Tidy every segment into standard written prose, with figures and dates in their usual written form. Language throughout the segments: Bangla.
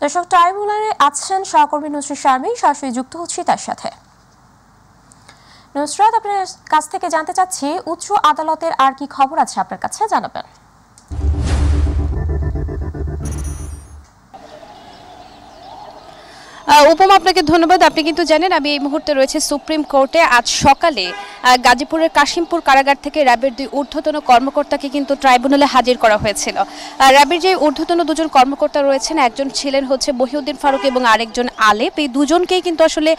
দর্শক, ট্রাইব্যুনালে আছেন সহকর্মী নুসরাত শারমিন, সরাসরি যুক্ত হচ্ছি তার সাথে। নুসরাত, আপনার কাছ থেকে জানতে চাচ্ছি উচ্চ আদালতের আর কি খবর আছে আপনার কাছে, জানাবেন। উপমা, আপনাকে ধন্যবাদ। আপনি কিন্তু জানেন আমি এই মুহূর্তে রয়েছে সুপ্রিম কোর্টে। আজ সকালে গাজীপুরের কাশিমপুর কারাগার থেকে র্যাবের 2 ঊর্ধ্বতন কর্মকর্তাকে কিন্তু ট্রাইব্যুনালে হাজির করা হয়েছিল। র্যাবের যে ঊর্ধ্বতন 2জন কর্মকর্তা রয়েছেন, একজন ছিলেন হচ্ছে মহিউদ্দিন ফারুক এবং আরেকজন আলেপ। এই দুজনকেই কিন্তু আসলে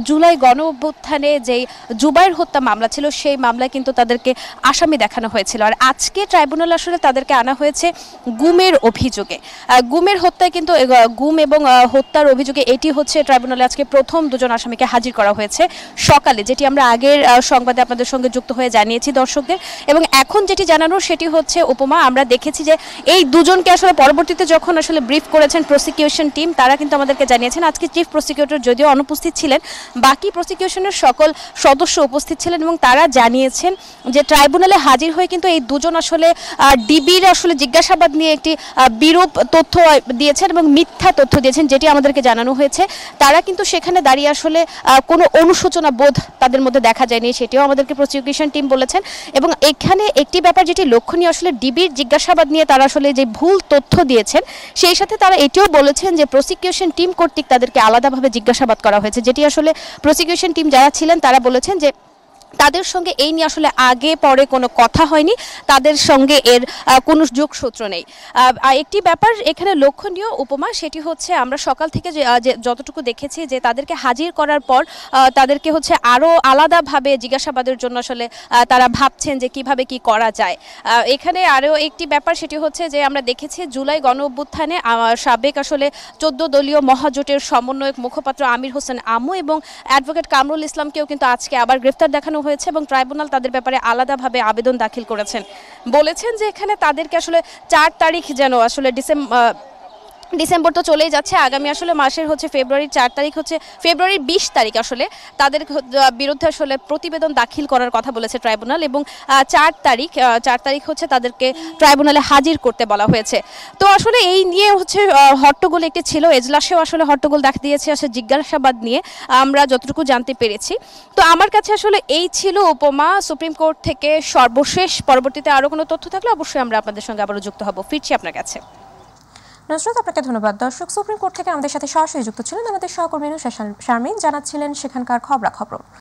জুলাই গণ অভ্যুত্থানে যেই জুবাইর হত্যা মামলা ছিল সেই মামলায় কিন্তু তাদেরকে আসামি দেখানো হয়েছিল। আর আজকে ট্রাইব্যুনালে আসলে তাদেরকে আনা হয়েছে গুমের অভিযোগে। গুমের হত্যায় কিন্তু গুম এবং হত্যার অভিযোগে এটি হচ্ছে ট্রাইব্যুনালে আজকে প্রথম 2জন আসামিকে হাজির করা হয়েছে সকালে, যেটি আমরা আগের সংবাদে আপনাদের সঙ্গে যুক্ত হয়ে জানিয়েছি দর্শকদের। এবং এখন যেটি জানানোর সেটি হচ্ছে উপমা, আমরা দেখেছি যে এই দুজনকে আসলে পরবর্তীতে যখন আসলে ব্রিফ করেছেন প্রসিকিউশন টিম, তারা কিন্তু আমাদেরকে জানিয়েছেন আজকে চিফ প্রসিকিউটর যদিও অনুপস্থিত ছিলেন, বাকি প্রসিকিউশনের সকল সদস্য উপস্থিত ছিলেন এবং তারা জানিয়েছেন যে ট্রাইব্যুনালে হাজির হয়ে কিন্তু এই দুজন আসলে ডিবির আসলে জিজ্ঞাসাবাদ নিয়ে একটি বিরূপ তথ্য দিয়েছেন এবং মিথ্যা তথ্য দিয়েছেন, যেটি আমাদেরকে জানানো হয়েছে। তারা কিন্তু সেখানে দাঁড়িয়ে আসলে কোনো অনুশোচনা বোধ তাদের মধ্যে দেখা যায়নি, সেটিও আমাদেরকে প্রসিকিউশন টিম বলেছেন। এবং এখানে একটি ব্যাপার যেটি লক্ষণীয়, আসলে ডিবির জিজ্ঞাসাবাদ নিয়ে তারা আসলে যে ভুল তথ্য দিয়েছেন, সেই সাথে তারা এটিও বলেছেন যে প্রসিকিউশন টিম কর্তৃক তাদেরকে আলাদাভাবে জিজ্ঞাসাবাদ করা হয়েছে, যেটি আসলে প্রসিকিউশন টিম যারা ছিলেন তারা বলেছেন যে তাদের সঙ্গে এই নিয়ে আসলে আগে পরে কোনো কথা হয়নি, তাদের সঙ্গে এর কোনো যোগসূত্র নেই। একটি ব্যাপার এখানে লক্ষণীয় উপমা, সেটি হচ্ছে আমরা সকাল থেকে যতটুকু দেখেছি যে তাদেরকে হাজির করার পর তাদেরকে হচ্ছে আরও আলাদাভাবে জিজ্ঞাসাবাদের জন্য আসলে তারা ভাবছেন যে কিভাবে কি করা যায়। এখানে আরও একটি ব্যাপার, সেটি হচ্ছে যে আমরা দেখেছি জুলাই গণ অভ্যুত্থানে সাবেক আসলে 14 দলীয় মহাজোটের সমন্বয়ক মুখপাত্র আমির হোসেন আমু এবং অ্যাডভোকেট কামরুল ইসলামকেও কিন্তু আজকে আবার গ্রেফতার দেখানো হয়েছে এবং ট্রাইব্যুনাল তাদের ব্যাপারে আলাদাভাবে আবেদন দাখিল করেছেন। বলেছেন যে এখানে তাদেরকে আসলে 4 তারিখ যেন আসলে ডিসেম্বর তো চলেই যাচ্ছে, আগামী আসলে মাসের হচ্ছে ফেব্রুয়ারির 4 তারিখ হচ্ছে ফেব্রুয়ারির 20 তারিখ আসলে তাদের বিরুদ্ধে আসলে প্রতিবেদন দাখিল করার কথা বলেছে ট্রাইব্যুনাল এবং 4 তারিখ হচ্ছে তাদেরকে ট্রাইব্যুনালে হাজির করতে বলা হয়েছে। তো আসলে এই নিয়ে হচ্ছে হট্টগোল একটি ছিল, এজলাসেও আসলে হট্টগোল দেখা দিয়েছে আসলে জিজ্ঞাসাবাদ নিয়ে, আমরা যতটুকু জানতে পেরেছি। তো আমার কাছে আসলে এই ছিল উপমা সুপ্রিম কোর্ট থেকে সর্বশেষ। পরবর্তীতে আরও কোনো তথ্য থাকলে অবশ্যই আমরা আপনাদের সঙ্গে আবারও যুক্ত হব। ফিরছি আপনার কাছে। নুসরাত, আপনাকে ধন্যবাদ। দর্শক, সুপ্রিম কোর্ট থেকে আমাদের সাথে সরাসরি যুক্ত ছিলেন আমাদের সহকর্মী নুসরাত শারমিন, জানাচ্ছিলেন সেখানকার খবরাখবর।